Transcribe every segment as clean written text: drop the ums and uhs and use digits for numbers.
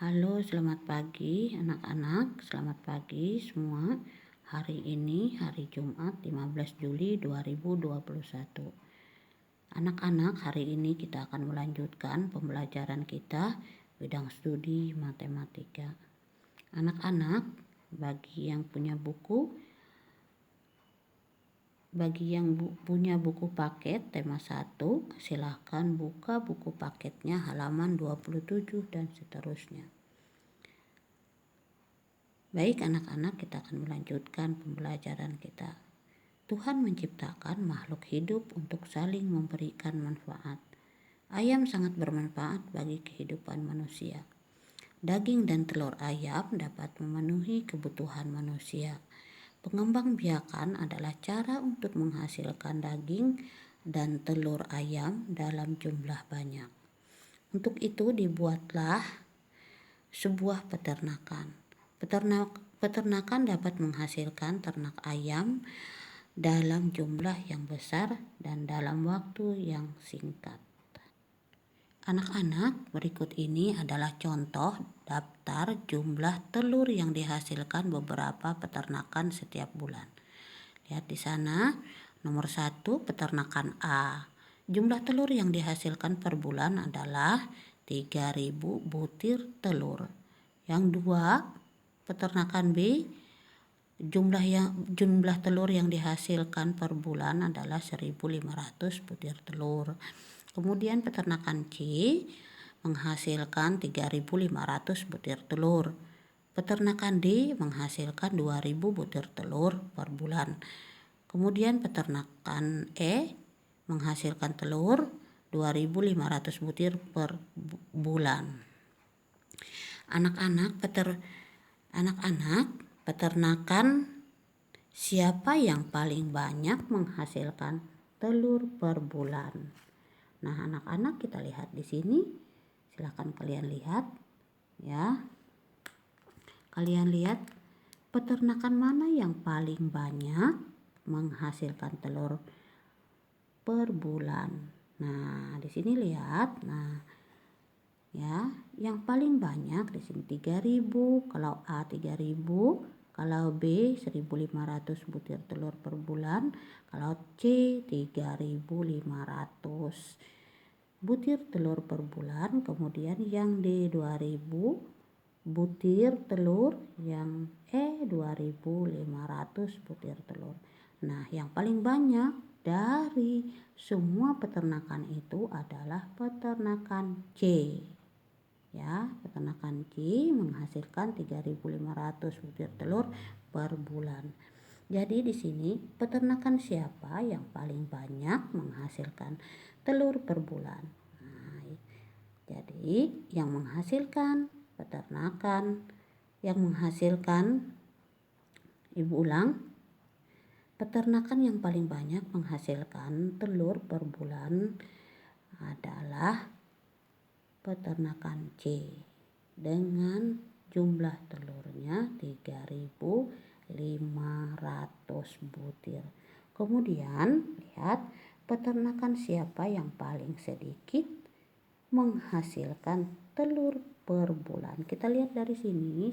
Halo, selamat pagi anak-anak, selamat pagi semua. Hari ini hari Jumat 15 Juli 2021. Anak-anak, hari ini kita akan melanjutkan pembelajaran kita bidang studi matematika. Anak-anak, bagi yang punya buku paket tema 1, silahkan buka buku paketnya halaman 27 dan seterusnya. Baik anak-anak, kita akan melanjutkan pembelajaran kita. Tuhan menciptakan makhluk hidup untuk saling memberikan manfaat. Ayam sangat bermanfaat bagi kehidupan manusia. Daging dan telur ayam dapat memenuhi kebutuhan manusia. Pengembang biakan adalah cara untuk menghasilkan daging dan telur ayam dalam jumlah banyak. Untuk itu dibuatlah sebuah peternakan. Peternakan dapat menghasilkan ternak ayam dalam jumlah yang besar dan dalam waktu yang singkat. Anak-anak, berikut ini adalah contoh daftar jumlah telur yang dihasilkan beberapa peternakan setiap bulan. Lihat di sana, nomor 1 peternakan A. Jumlah telur yang dihasilkan per bulan adalah 3.000 butir telur. Yang 2, peternakan B, jumlah telur yang dihasilkan per bulan adalah 1.500 butir telur. Kemudian peternakan C menghasilkan 3.500 butir telur. Peternakan D menghasilkan 2.000 butir telur per bulan. Kemudian peternakan E menghasilkan telur 2.500 butir per bulan. Anak-anak, peternakan siapa yang paling banyak menghasilkan telur per bulan? Nah, anak-anak, kita lihat di sini. Silakan kalian lihat ya. Kalian lihat peternakan mana yang paling banyak menghasilkan telur per bulan. Nah, di sini lihat. Nah, ya, yang paling banyak di sini 3.000, kalau A 3.000, kalau B 1.500 butir telur per bulan, kalau C 3.500 butir telur per bulan. Kemudian yang D 2.000 butir telur, yang E 2.500 butir telur. Nah, yang paling banyak dari semua peternakan itu adalah peternakan C. Ya, peternakan C menghasilkan 3.500 butir telur per bulan. Jadi di sini peternakan siapa yang paling banyak menghasilkan telur per bulan? Nah, jadi yang menghasilkan Ibu ulang, peternakan yang paling banyak menghasilkan telur per bulan adalah peternakan C dengan jumlah telurnya 3.500 butir. Kemudian lihat peternakan siapa yang paling sedikit menghasilkan telur per bulan. Kita lihat dari sini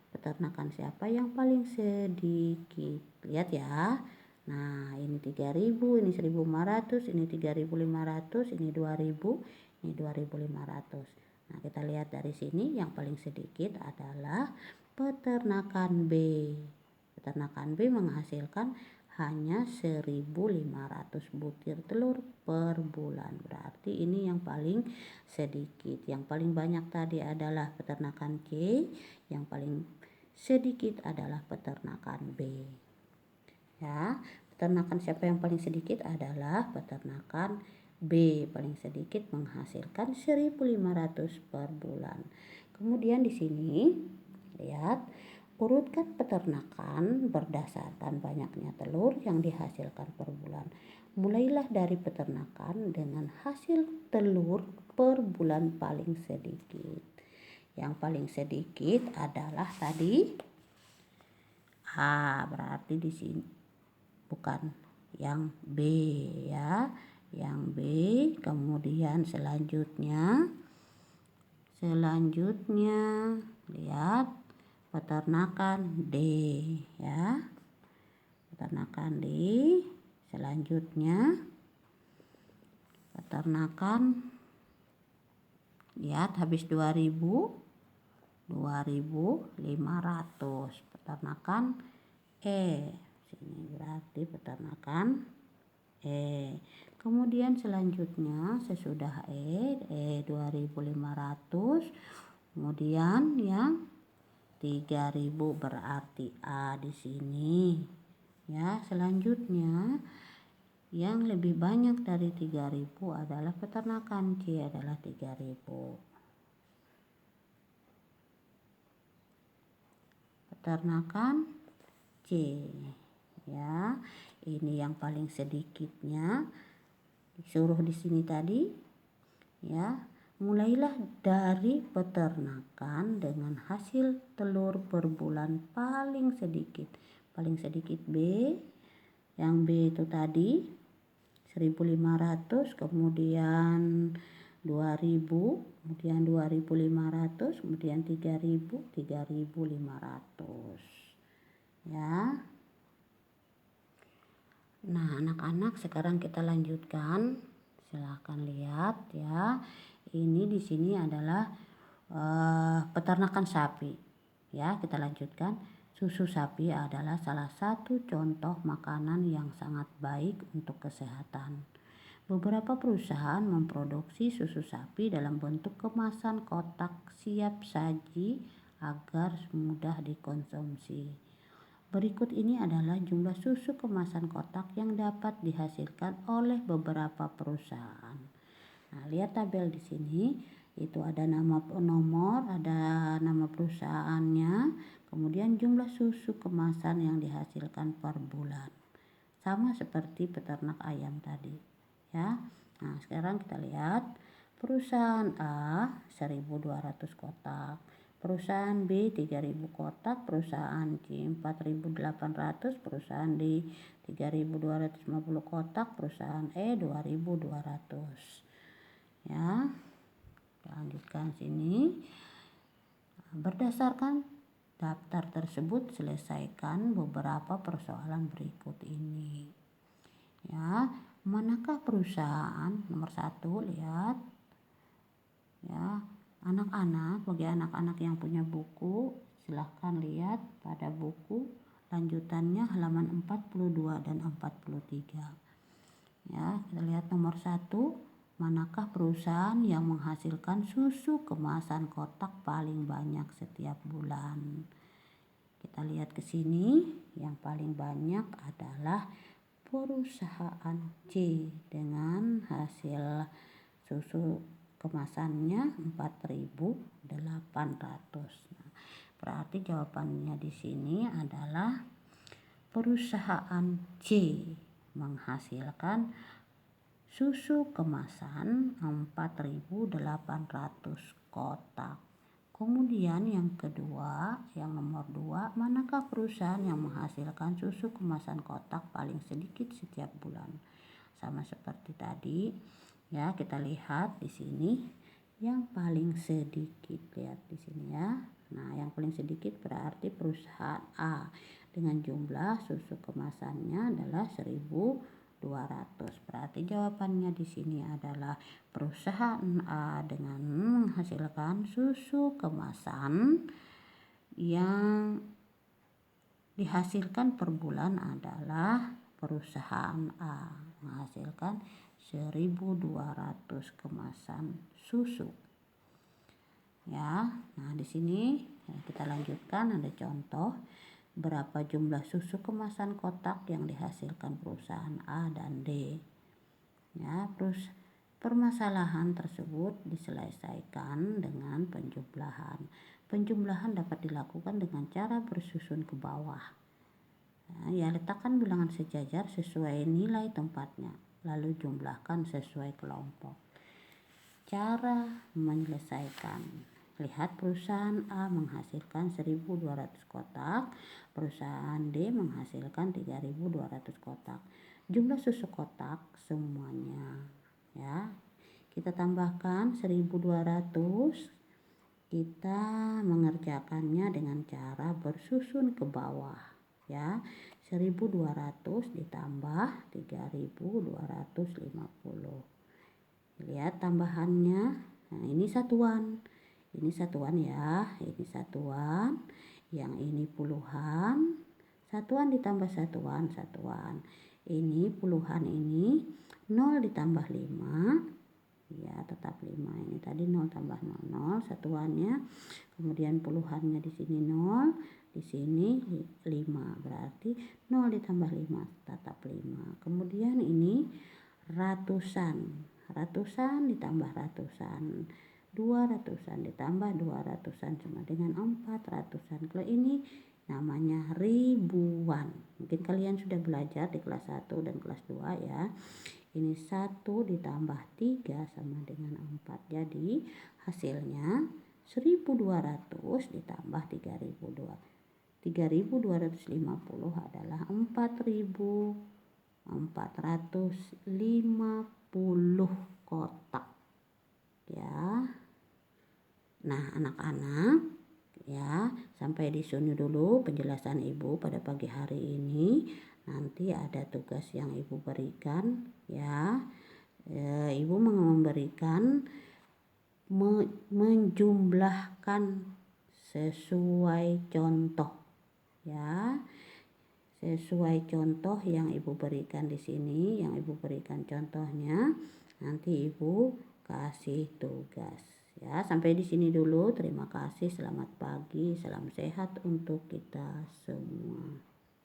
peternakan siapa yang paling sedikit. Lihat ya. Nah, ini 3.000, ini 1.500, ini 3.500, ini 2.000, ini 2.500. Nah, kita lihat dari sini yang paling sedikit adalah peternakan B. Peternakan B menghasilkan hanya 1.500 butir telur per bulan. Berarti ini yang paling sedikit. Yang paling banyak tadi adalah peternakan C, yang paling sedikit adalah peternakan B. Ya, peternakan siapa yang paling sedikit adalah peternakan B, paling sedikit menghasilkan 1.500 per bulan. Kemudian di sini lihat, urutkan peternakan berdasarkan banyaknya telur yang dihasilkan per bulan. Mulailah dari peternakan dengan hasil telur per bulan paling sedikit. Yang paling sedikit adalah tadi A, berarti di sini bukan yang B ya. Yang B, kemudian selanjutnya Selanjutnya lihat peternakan D ya. Peternakan D. Selanjutnya peternakan, lihat habis 2.500. Peternakan E. Sini berarti peternakan E. Kemudian selanjutnya sesudah E 2.500, kemudian yang 3.000 berarti A di sini. Ya, selanjutnya yang lebih banyak dari 3.000 adalah peternakan C adalah 3.000. Peternakan C ya. Ini yang paling sedikitnya disuruh di sini tadi ya. Mulailah dari peternakan dengan hasil telur per bulan paling sedikit. Paling sedikit B. Yang B itu tadi 1.500, kemudian 2.000, kemudian 2.500, kemudian 3.000, 3.500 ya. Nah, anak-anak sekarang kita lanjutkan. Silahkan lihat ya. Ini di sini adalah peternakan sapi. Ya, kita lanjutkan. Susu sapi adalah salah satu contoh makanan yang sangat baik untuk kesehatan. Beberapa perusahaan memproduksi susu sapi dalam bentuk kemasan kotak siap saji agar mudah dikonsumsi. Berikut ini adalah jumlah susu kemasan kotak yang dapat dihasilkan oleh beberapa perusahaan. Nah, lihat tabel di sini. Itu ada nama nomor, ada nama perusahaannya, kemudian jumlah susu kemasan yang dihasilkan per bulan. Sama seperti peternak ayam tadi, ya. Nah, sekarang kita lihat perusahaan A 1.200 kotak, perusahaan B 3.000 kotak, perusahaan C 4.800, perusahaan D 3.250 kotak, perusahaan E 2.200. Ya. Lanjutkan sini. Berdasarkan daftar tersebut selesaikan beberapa persoalan berikut ini. Ya, manakah perusahaan nomor 1? Lihat. Ya, anak-anak, bagi anak-anak yang punya buku, silahkan lihat pada buku lanjutannya halaman 42 dan 43. Ya, kita lihat nomor 1. Manakah perusahaan yang menghasilkan susu kemasan kotak paling banyak setiap bulan? Kita lihat ke sini, yang paling banyak adalah perusahaan C dengan hasil susu kemasannya 4.800. Nah, berarti jawabannya di sini adalah perusahaan C menghasilkan susu kemasan 4.800 kotak. Kemudian yang kedua, yang nomor 2, manakah perusahaan yang menghasilkan susu kemasan kotak paling sedikit setiap bulan? Sama seperti tadi, ya, kita lihat di sini yang paling sedikit, lihat di sini ya. Nah, yang paling sedikit berarti perusahaan A dengan jumlah susu kemasannya adalah 1.200. Berarti jawabannya di sini adalah perusahaan A dengan menghasilkan susu kemasan yang dihasilkan per bulan adalah perusahaan A menghasilkan 1.200 kemasan susu. Ya, nah di sini kita lanjutkan, ada contoh berapa jumlah susu kemasan kotak yang dihasilkan perusahaan A dan D. Ya, terus permasalahan tersebut diselesaikan dengan penjumlahan. Penjumlahan dapat dilakukan dengan cara bersusun ke bawah. Nah, ya, letakkan bilangan sejajar sesuai nilai tempatnya, lalu jumlahkan sesuai kelompok. Cara menyelesaikan. Lihat, perusahaan A menghasilkan 1.200 kotak, perusahaan D menghasilkan 3.200 kotak. Jumlah susu kotak semuanya, ya. Kita tambahkan 1.200 kita mengerjakannya dengan cara bersusun ke bawah ya. 1200 ditambah 3250. Lihat tambahannya. Nah, ini satuan. Ini satuan ya, ini satuan. Yang ini puluhan. Satuan ditambah satuan, satuan. Ini puluhan ini 0 ditambah 5. Ya, tetap 5. Ini tadi 0 tambah 0, 0 satuannya. Kemudian puluhannya di sini 0, di sini 5. Berarti 0 ditambah 5 tetap 5. Kemudian ini ratusan. Ratusan ditambah ratusan. 200-an ditambah 200-an sama dengan 400-an. Kalau ini namanya ribuan. Mungkin kalian sudah belajar di kelas 1 dan kelas 2 ya. Ini 1 ditambah 3 sama dengan 4. Jadi hasilnya 1200 ditambah 3250 adalah 4450 kotak ya. Nah, anak-anak ya, sampai di sini dulu penjelasan Ibu pada pagi hari ini. Nanti ada tugas yang Ibu berikan ya. Ibu memberikan menjumlahkan sesuai contoh ya. Sesuai contoh yang Ibu berikan di sini, yang Ibu berikan contohnya, nanti Ibu kasih tugas. Ya, sampai di sini dulu. Terima kasih. Selamat pagi. Salam sehat untuk kita semua.